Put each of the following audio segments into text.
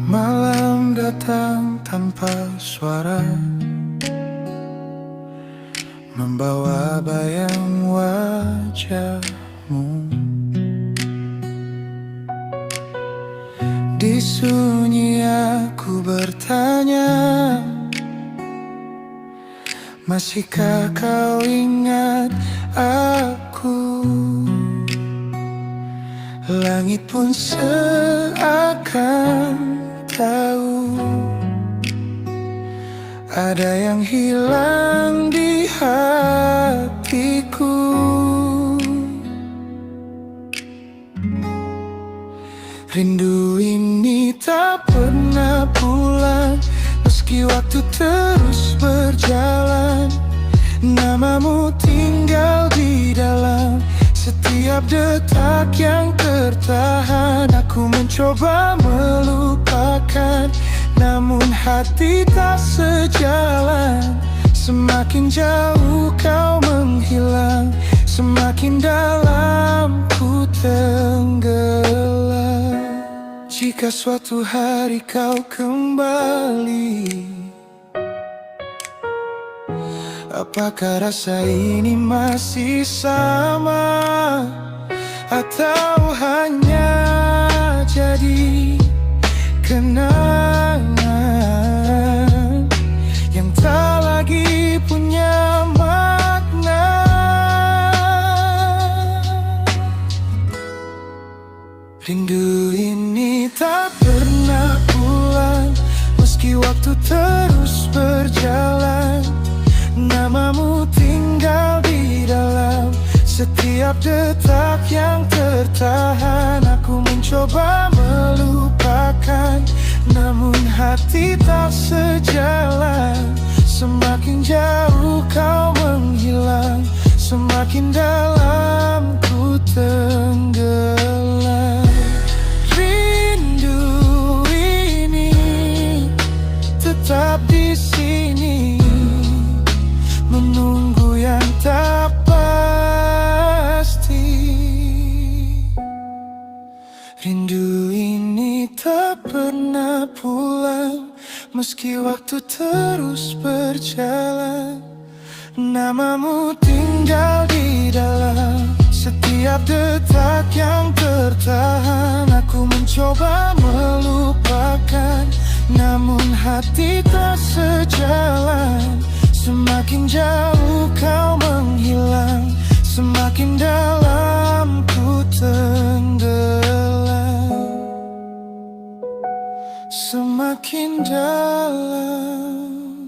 Malam datang tanpa suara, membawa bayang wajahmu. Di sunyi aku bertanya, masihkah kau ingat aku? Langit pun seakan tahu ada yang hilang di hatiku. Rindu ini tak pernah pulang, meski waktu terus berjalan. Namamu tinggal di dalam setiap detak yang tertahan. Aku mencoba melupakan, namun hati tak sejalan. Semakin jauh kau menghilang, semakin dalam ku tenggelam. Jika suatu hari kau kembali, apakah rasa ini masih sama, atau hanya jadi kenangan yang tak lagi punya makna? Rindu ini tak pernah pulang, meski waktu terus berjalan. Namamu tinggal di dalam setiap detak yang tertahan. Aku mencoba melupakan, namun hati tak sejalan. Semakin jauh kau menghilang, semakin dalam ku tenggelam. Rindu ini tetap di sini, menunggu yang tak pasti. Rindu ini tak pernah pulang, meski waktu terus berjalan. Namamu tinggal di dalam setiap detak yang tertahan. Aku mencoba melupakan, namun hati tak sejalan. Semakin jauh kau menghilang, semakin dalam ku tenggelam. Semakin dalam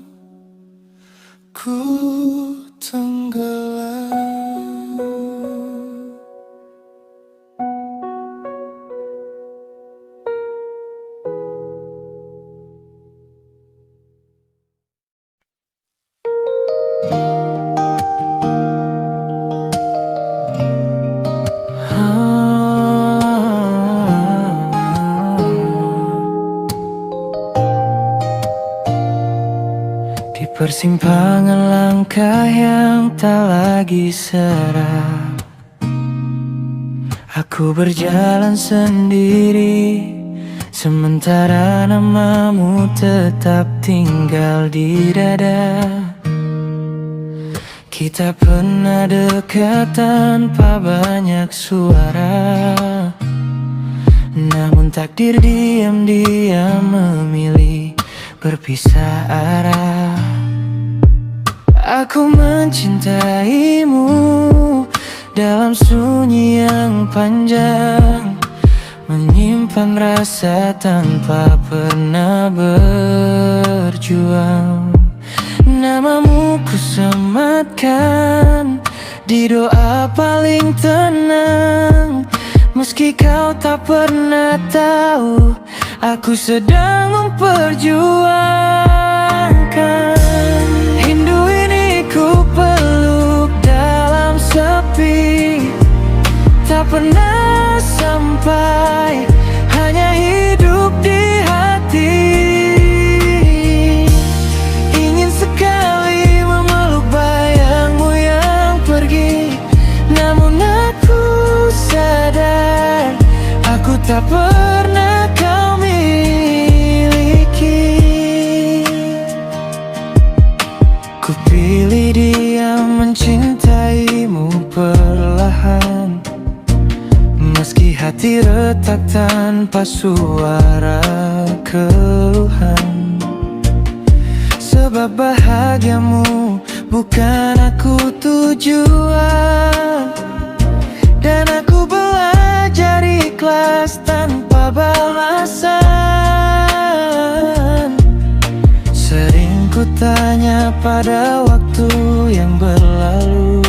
ku tenggelam. Persimpangan langkah yang tak lagi serak, aku berjalan sendiri, sementara namamu tetap tinggal di dada. Kita pernah dekat tanpa banyak suara, namun takdir diam-diam memilih berpisah arah. Aku mencintaimu dalam sunyi yang panjang, menyimpan rasa tanpa pernah berjuang. Namamu kusematkan di doa paling tenang, meski kau tak pernah tahu aku sedang memperjuangkan. Rindu ini ku peluk dalam sepi, tak pernah sampai, hanya hidup di hati. Ingin sekali memeluk bayangmu yang pergi, namun aku sadar aku tak pernah kau miliki. retak tanpa suara keluhan. Sebab bahagiamu bukan aku tujuan. Dan aku belajar ikhlas tanpa balasan. Sering ku tanya pada waktu yang berlalu,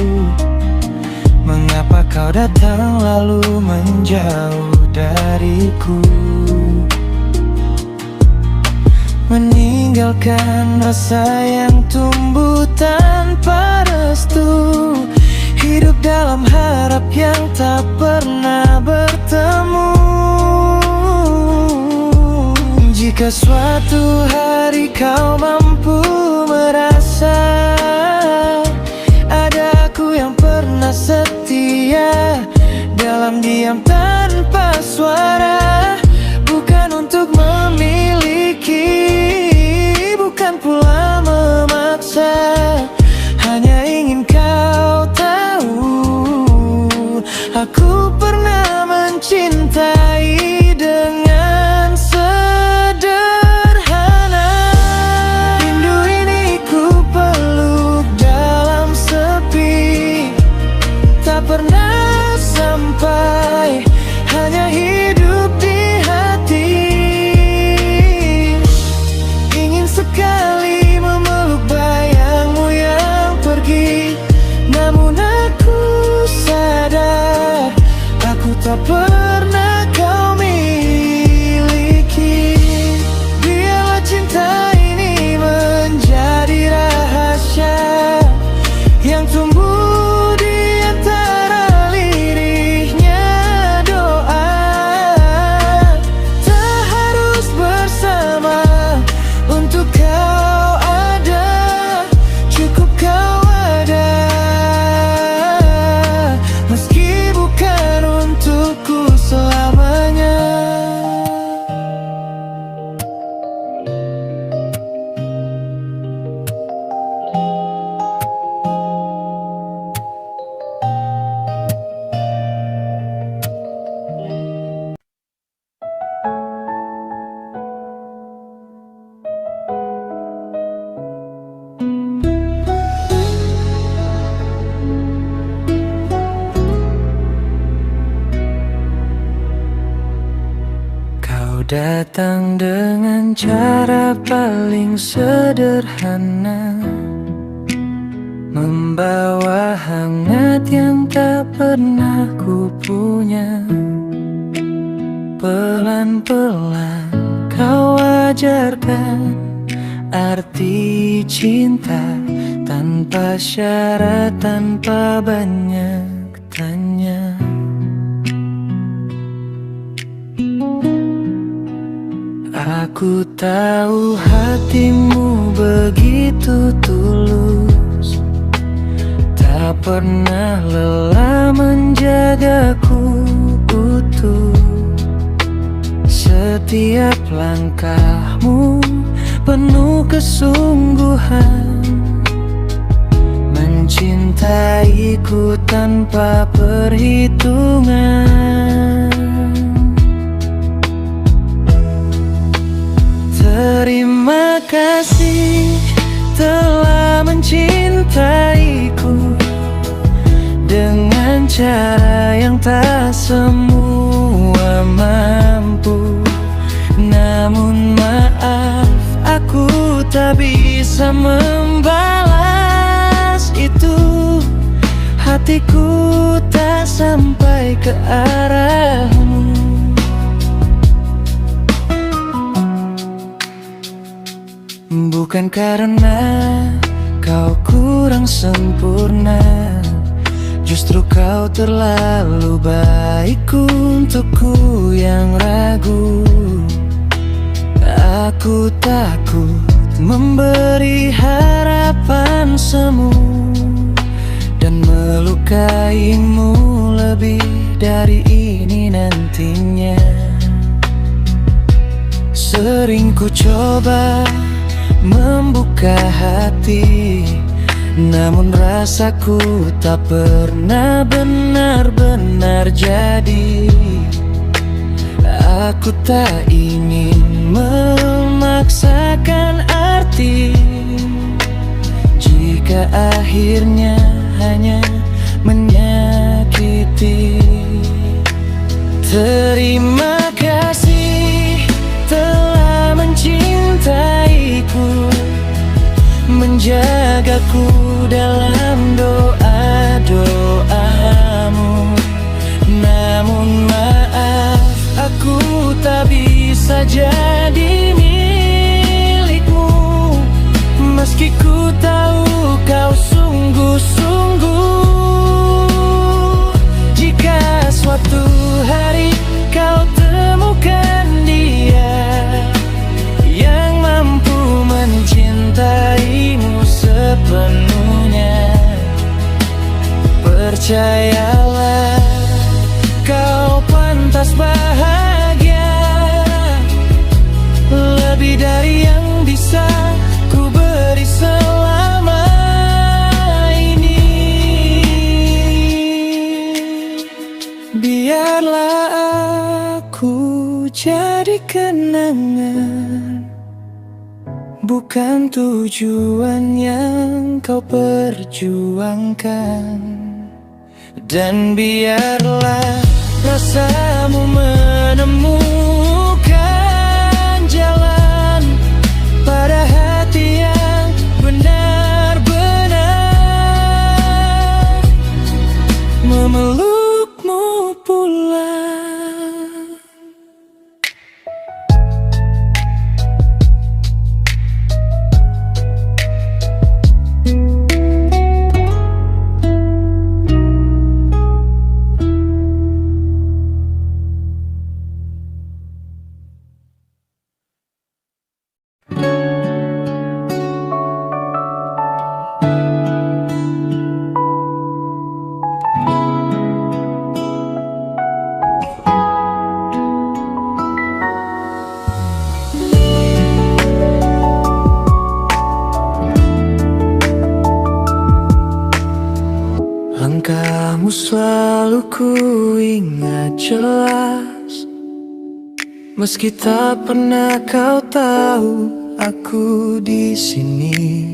mengapa kau datang lalu menjauh dariku, meninggalkan rasa yang tumbuh tanpa restu. Hidup dalam harap yang tak pernah bertemu. Jika suatu hari kau mampu merasa ada aku yang pernah setia, dalam diam tanpa suara, bukan untuk memiliki, bukan pula memaksa, hanya ingin kau tahu, aku pernah mencintai dengan sederhana. Rindu ini ku peluk dalam sepi, tak pernah sampai, hanya hidup di hati. Ingin sekali memeluk bayangmu yang pergi, namun aku sadar aku tak pernah kau miliki. Biarlah cinta ini menjadi rahasia yang tumbuh di antara lirihnya doa. Tak harus bersama untuk kau ada, cukup kau ada, meski bukan untukku selamanya. Kau datang dengan cara paling sederhana, membawa hangat yang tak pernah ku punya. Pelan-pelan kau ajarkan arti cinta, tanpa syarat, tanpa banyak tanya. Aku tahu hatimu begitu tulus, tak pernah lelah menjagaku utuh. Setiap langkahmu penuh kesungguhan, mencintaiku tanpa perhitungan. Terima kasih telah mencintaiku dengan cara yang tak semua mampu. Namun maaf, aku tak bisa membalas itu. Hatiku tak sampai ke arahmu. Bukan karena kau kurang sempurna, justru kau terlalu baik untukku yang ragu. Aku takut memberi harapan semu dan melukaimu lebih dari ini nantinya. Sering ku coba membuka hati, namun rasaku tak pernah benar-benar jadi. Aku tak ingin memaksakan arti jika akhirnya hanya menyakiti. Terima kasih telah mencintaiku, menjagaku dalam doa-doamu. Namun maaf, aku tak bisa jadi milikmu, meski ku tahu kau sungguh-sungguh. Jika suatu hari kau temukan dia yang mampu mencintaimu sepenuhnya, percayalah kau pantas bahagia, lebih dari yang bisa ku beri selama ini. Biarlah aku jadi kenangan, bukan tujuan yang kau perjuangkan. Dan biarlah rasamu menemukan jalan pada hati yang benar-benar memelukmu pulang. Langkahmu selalu ku ingat jelas, meski tak pernah kau tahu aku di sini.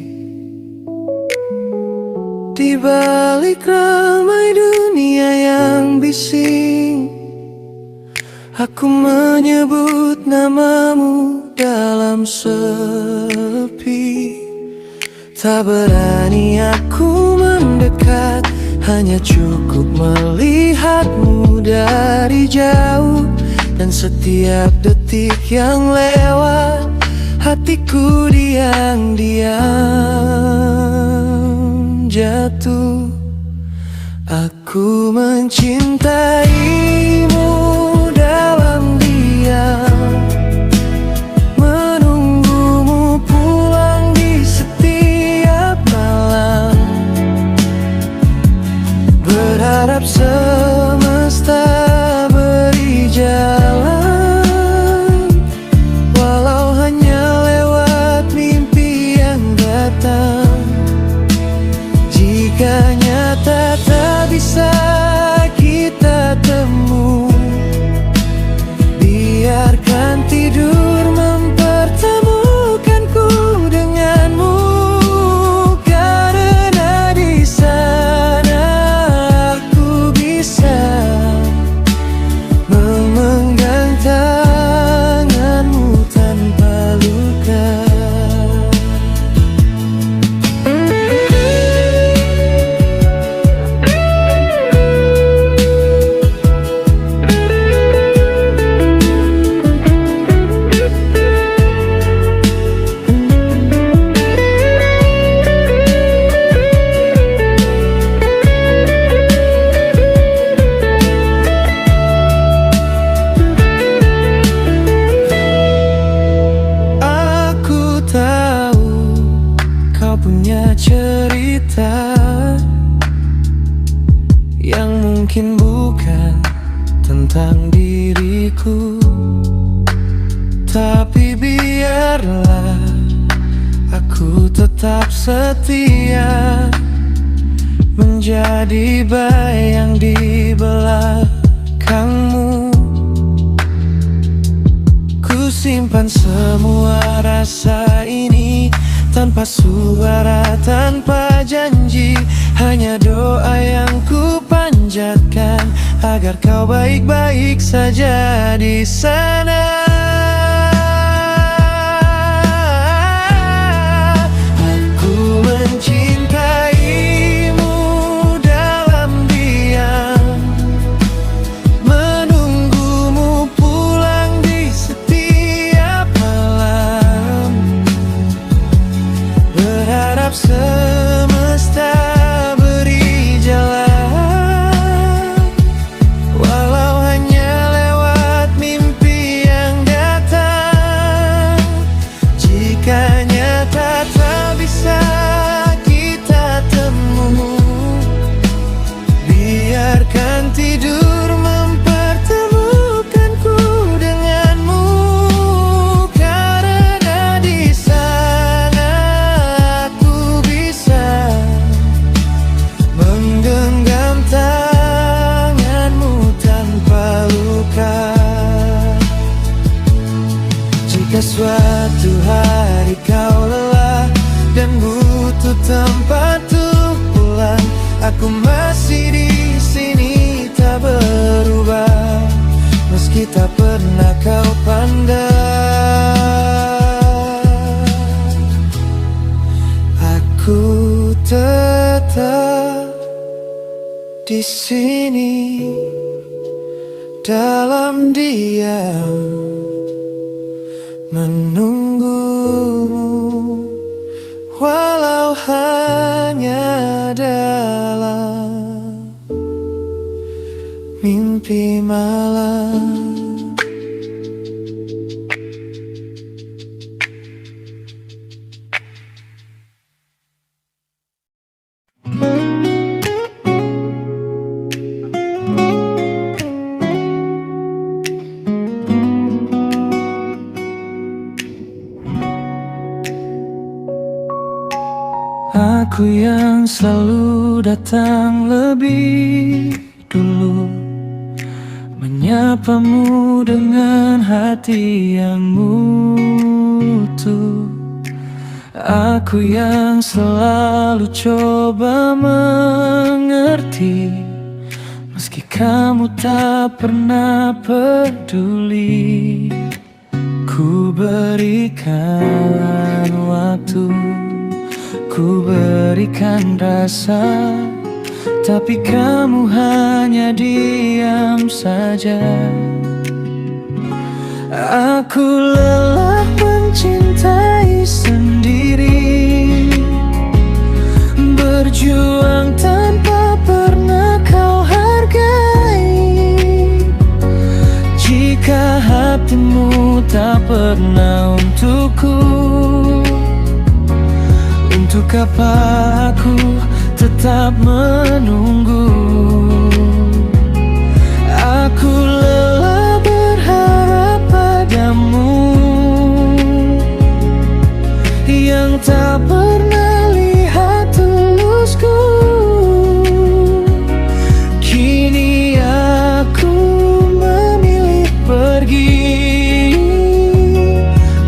Di balik ramai dunia yang bising, aku menyebut namamu dalam sepi. Tak berani aku mendekat, hanya cukup melihatmu dari jauh. Dan setiap detik yang lewat, hatiku diam-diam jatuh. Aku mencintaimu dalam diam, menunggumu pulang di setiap malam, berharap semesta beri jalan, walau hanya lewat mimpi yang datang. Jika nyata tak bisa kita temu, biarkan tidur mempertemukanku denganmu. Karena di sana aku bisa memegang tanganmu tanpa luka. Aku tahu kau punya cerita yang mungkin bukan tentang diriku, tapi biarlah aku tetap setia, menjadi bayang di belakangmu. Ku simpan semua rasa ini, tanpa suara, tanpa janji. Hanya doa yang ku panjatkan, agar kau baik-baik saja di sana. Aku mencintaimu dalam diam, menunggumu pulang di setiap malam, berharap semesta beri jalan, walau hanya lewat mimpi yang datang. Jika nyata tak bisa kita temu, biarkan tidur mempertemukanku denganmu. Karena di sana aku bisa menggenggam tanganmu tanpa luka. Jika suatu hari kau lelah dan butuh tempat untuk pulang, aku masih di sini tak berubah, meski tak pernah kau pandang. Aku tetap di sini dalam diam, menunggumu, walau hanya dalam mimpi malam. Aku yang selalu datang lebih dulu, menyapamu dengan hati yang mutu. Aku yang selalu coba mengerti, meski kamu tak pernah peduli. Ku berikan waktu, ku berikan rasa, tapi kamu hanya diam saja. Aku lelah mencintai sendiri, berjuang tanpa pernah kau hargai. Jika hatimu tak pernah untukku, untuk apa aku tetap menunggu? Aku lelah berharap padamu, yang tak pernah lihat tulusku. Kini aku memilih pergi,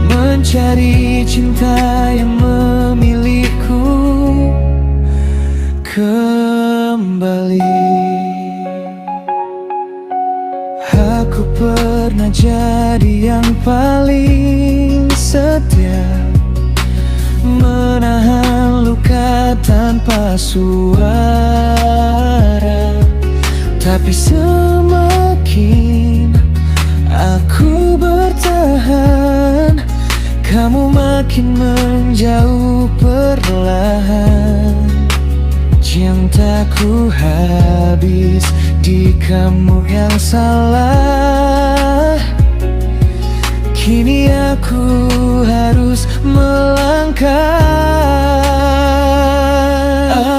mencari cinta yang memilihku kembali. Aku pernah jadi yang paling setia, menahan luka tanpa suara. Tapi semakin aku bertahan, kamu makin menjauh perlahan. Cintaku habis di kamu yang salah. Kini aku harus melangkah.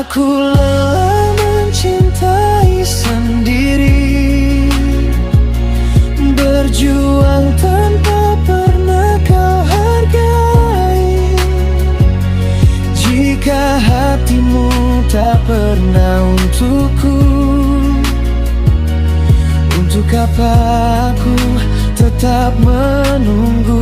Aku lelah mencintai sendiri, berjuang tanpa pernah kau hargai. Jika hatimu tak pernah untukku, untuk apa aku tetap menunggu?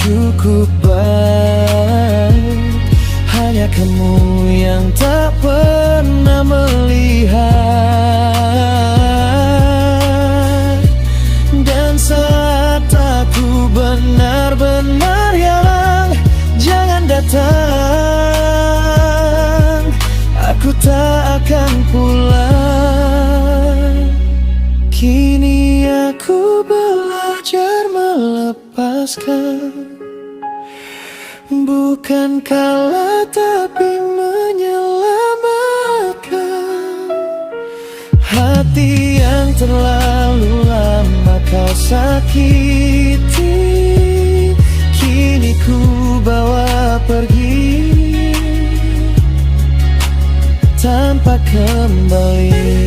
cukup baik. Hanya kamu yang tak pernah melihat. Dan saat aku benar-benar hilang, jangan datang, aku tak akan pulang. Kini aku belajar melepaskan, bukan kalah tapi menyelamatkan. Hati yang terlalu lama kau sakiti, kini ku bawa pergi tanpa kembali.